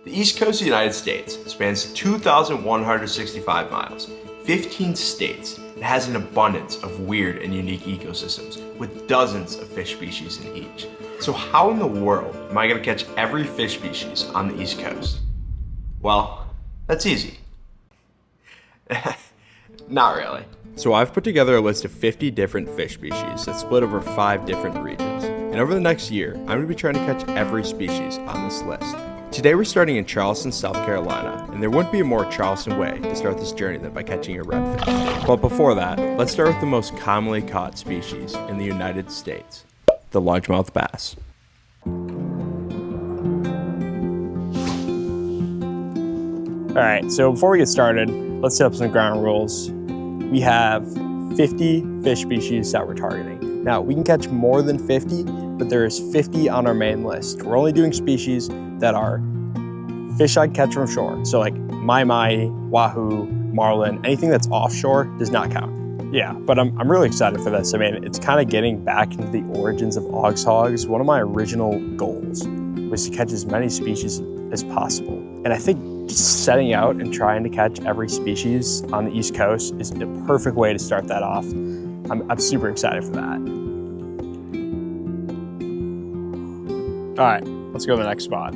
The east coast of the United States spans 2,165 miles, 15 states, and has an abundance of weird and unique ecosystems with dozens of fish species in each. So how in the world am I going to catch every fish species on the east coast? Well, that's easy. Not really. So I've put together a list of 50 different fish species that's split over 5 different regions. And over the next year, I'm going to be trying to catch every species on this list. Today we're starting in Charleston, South Carolina, and there wouldn't be a more Charleston way to start this journey than by catching a redfish. But before that, let's start with the most commonly caught species in the United States, the largemouth bass. All right, so before we get started, let's set up some ground rules. We have 50 fish species that we're targeting. Now, we can catch more than 50, but there is 50 on our main list. We're only doing species that are fish I'd catch from shore. So like mai, wahoo, marlin, anything that's offshore does not count. Yeah, but I'm really excited for this. I mean, it's kind of getting back into the origins of Augshogs. One of my original goals was to catch as many species as possible. And I think just setting out and trying to catch every species on the East Coast is the perfect way to start that off. I'm super excited for that. All right, let's go to the next spot.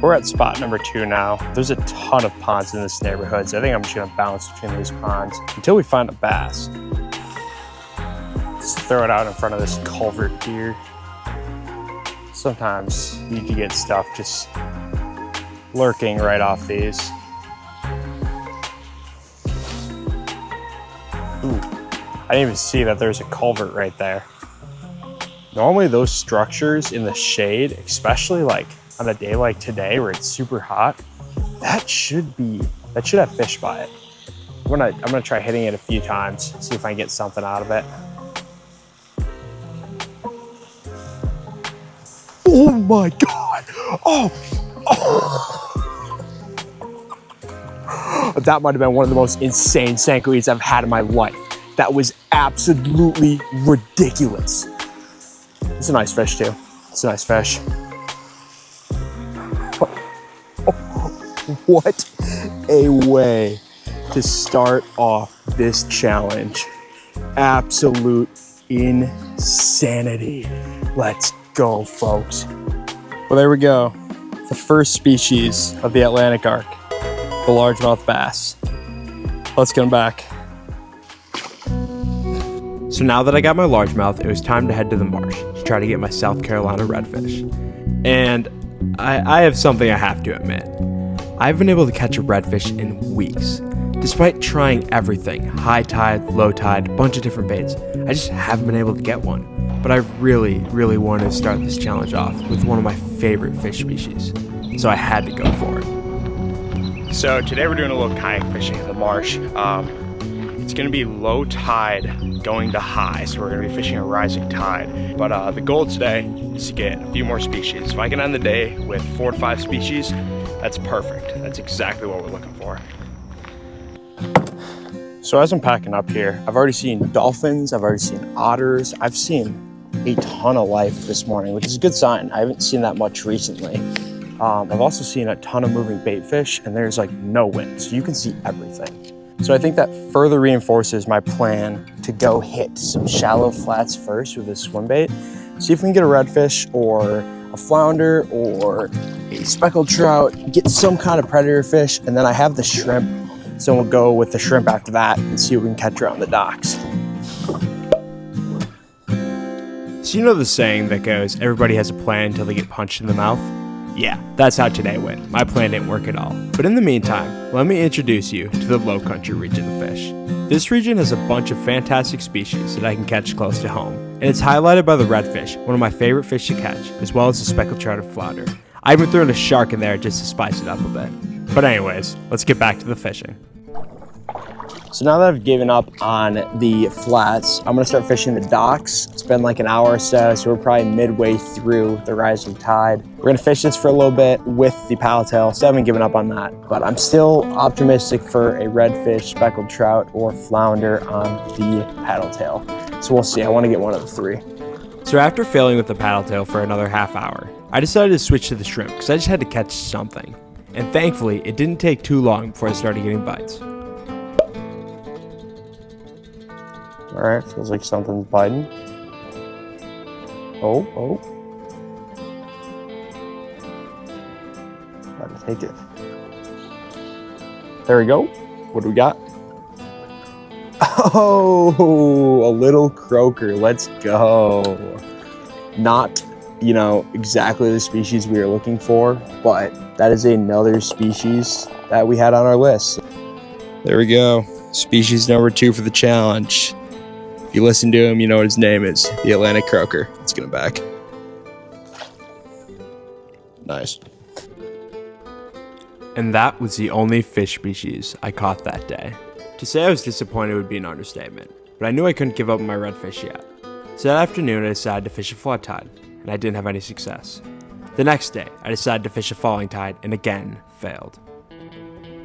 We're at spot number 2 now. There's a ton of ponds in this neighborhood, so I think I'm just gonna bounce between these ponds until we find a bass. Just throw it out in front of this culvert here. Sometimes you can get stuff just lurking right off these. Ooh, I didn't even see that there's a culvert right there. Normally those structures in the shade, especially like on a day like today where it's super hot, that should have fish by it. I'm gonna try hitting it a few times, see if I can get something out of it. Oh my God! Oh! That might have been one of the most insane Senko eats I've had in my life. That was absolutely ridiculous. It's a nice fish too. It's a nice fish. What a way to start off this challenge. Absolute insanity. Let's go, folks. Well, there we go. The first species of the Atlantic arc, the largemouth bass. Let's get them back. So now that I got my largemouth, it was time to head to the marsh to try to get my South Carolina redfish. And I have something I have to admit. I've been able to catch a redfish in weeks. Despite trying everything, high tide, low tide, a bunch of different baits, I just haven't been able to get one. But I really, really wanted to start this challenge off with one of my favorite fish species. So I had to go for it. So today we're doing a little kayak fishing in the marsh. It's gonna be low tide going to high, so we're gonna be fishing a rising tide. But the goal today is to get a few more species. If I can end the day with 4 to 5 species, that's perfect. That's exactly what we're looking for. So as I'm packing up here, I've already seen dolphins, I've already seen otters, I've seen a ton of life this morning, which is a good sign. I haven't seen that much recently. I've also seen a ton of moving bait fish, and there's like no wind, so you can see everything. So I think that further reinforces my plan to go hit some shallow flats first with a swim bait, see if we can get a redfish or a flounder or a speckled trout, get some kind of predator fish, and then I have the shrimp, so we'll go with the shrimp after that and see what we can catch around the docks. So you know the saying that goes, everybody has a plan until they get punched in the mouth? Yeah, that's how today went. My plan didn't work at all. But in the meantime, let me introduce you to the low country region of fish. This region has a bunch of fantastic species that I can catch close to home. And it's highlighted by the redfish, one of my favorite fish to catch, as well as the speckled trout and flounder. I even threw in a shark in there just to spice it up a bit. But anyways, let's get back to the fishing. So now that I've given up on the flats, I'm gonna start fishing the docks. It's been like an hour or so we're probably midway through the rising tide. We're gonna fish this for a little bit with the paddle tail, so I haven't given up on that. But I'm still optimistic for a redfish, speckled trout, or flounder on the paddle tail. So we'll see, I wanna get one of the 3. So after failing with the paddle tail for another half hour, I decided to switch to the shrimp because I just had to catch something. And thankfully, it didn't take too long before I started getting bites. Alright, feels like something's biting. Oh. Gotta take it. There we go. What do we got? Oh, a little croaker. Let's go. Not, exactly the species we were looking for, but that is another species that we had on our list. There we go. Species number 2 for the challenge. If you listen to him, you know what his name is. The Atlantic croaker. Let's get him back. Nice. And that was the only fish species I caught that day. To say I was disappointed would be an understatement, but I knew I couldn't give up on my redfish yet. So that afternoon I decided to fish a flood tide, and I didn't have any success. The next day, I decided to fish a falling tide, and again, failed.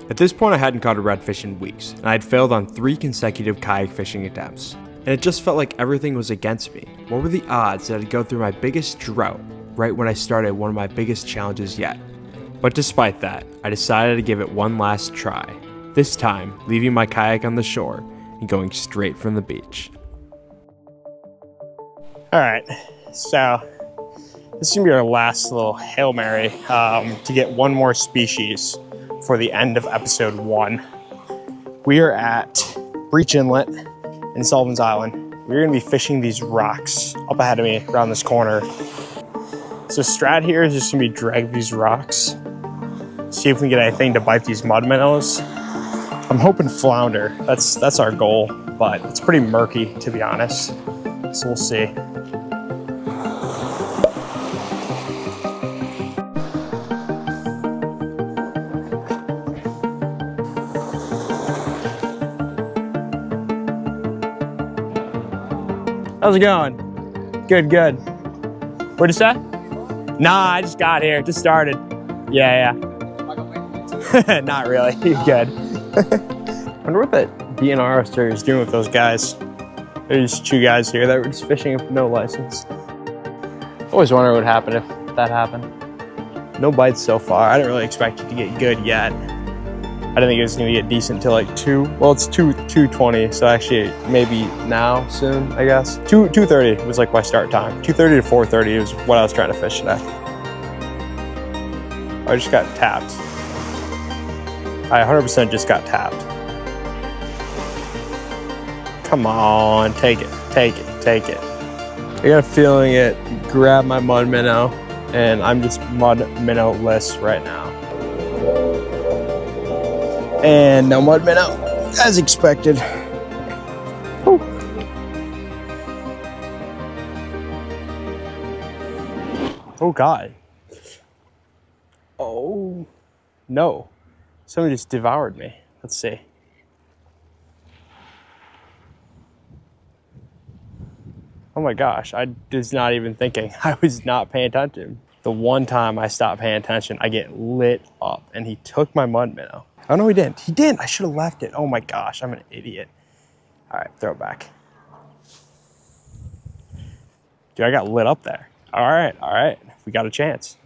At this point I hadn't caught a redfish in weeks, and I had failed on 3 consecutive kayak fishing attempts. And it just felt like everything was against me. What were the odds that I'd go through my biggest drought right when I started one of my biggest challenges yet? But despite that, I decided to give it one last try. This time, leaving my kayak on the shore and going straight from the beach. Alright, so this is going to be our last little Hail Mary to get one more species for the end of episode 1. We are at Breach Inlet in Sullivan's Island. We're going to be fishing these rocks up ahead of me around this corner. So strat here is just going to be drag these rocks, see if we can get anything to bite these mud minnows. I'm hoping flounder. That's our goal, but it's pretty murky to be honest. So we'll see. How's it going? Good. What'd you say? Nah, I just got here, just started. Yeah. Not really, you're good. I wonder what that DNR stir is doing with those guys. There's 2 guys here that were just fishing with no license. Always wonder what would happen if that happened. No bites so far. I didn't really expect it to get good yet. I didn't think it was gonna get decent till like 2. Well, it's 2:20, so actually maybe now, soon, I guess. 2:30 was like my start time. 2:30 to 4:30 was what I was trying to fish today. I just got tapped. I 100% just got tapped. Come on, take it. I got a feeling it grabbed my mud minnow, and I'm just mud minnow-less right now. And no mud minnow, as expected. Woo. Oh God. Oh no. Someone just devoured me. Let's see. Oh my gosh, I was not even thinking. I was not paying attention. The one time I stopped paying attention, I get lit up, and he took my mud minnow. Oh no, he didn't. He didn't. I should have left it. Oh my gosh, I'm an idiot. All right, throw it back. Dude, I got lit up there. All right. We got a chance.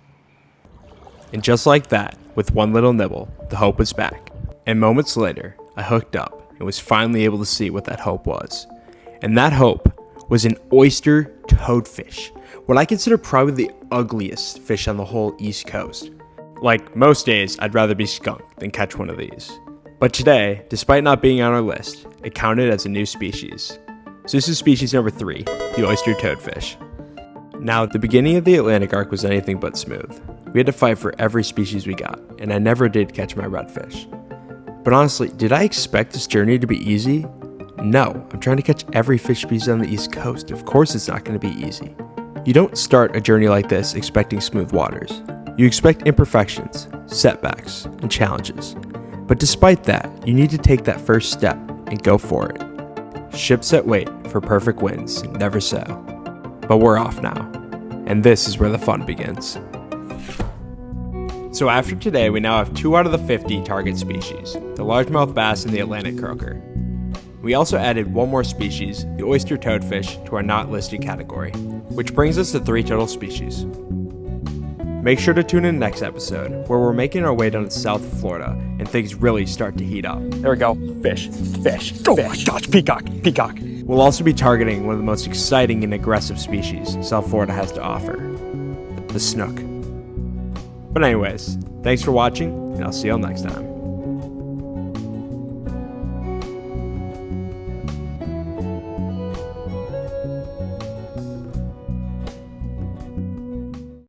And just like that, with one little nibble, the hope was back. And moments later, I hooked up and was finally able to see what that hope was. And that hope was an oyster toadfish, what I consider probably the ugliest fish on the whole East Coast. Like most days, I'd rather be skunked than catch one of these. But today, despite not being on our list, it counted as a new species. So this is species number 3, the oyster toadfish. Now, the beginning of the Atlantic arc was anything but smooth. We had to fight for every species we got, and I never did catch my redfish. But honestly, did I expect this journey to be easy? No, I'm trying to catch every fish species on the East Coast. Of course it's not going to be easy. You don't start a journey like this expecting smooth waters. You expect imperfections, setbacks, and challenges. But despite that, you need to take that first step and go for it. Ships that wait for perfect winds never sail. But we're off now, and this is where the fun begins. So after today, we now have 2 out of the 50 target species, the largemouth bass and the Atlantic croaker. We also added one more species, the oyster toadfish, to our not listed category, which brings us to 3 total species. Make sure to tune in next episode, where we're making our way down to South Florida and things really start to heat up. There we go. Fish, fish, oh fish. My gosh, peacock, peacock. We'll also be targeting one of the most exciting and aggressive species South Florida has to offer, the snook. But anyways, thanks for watching, and I'll see y'all next time.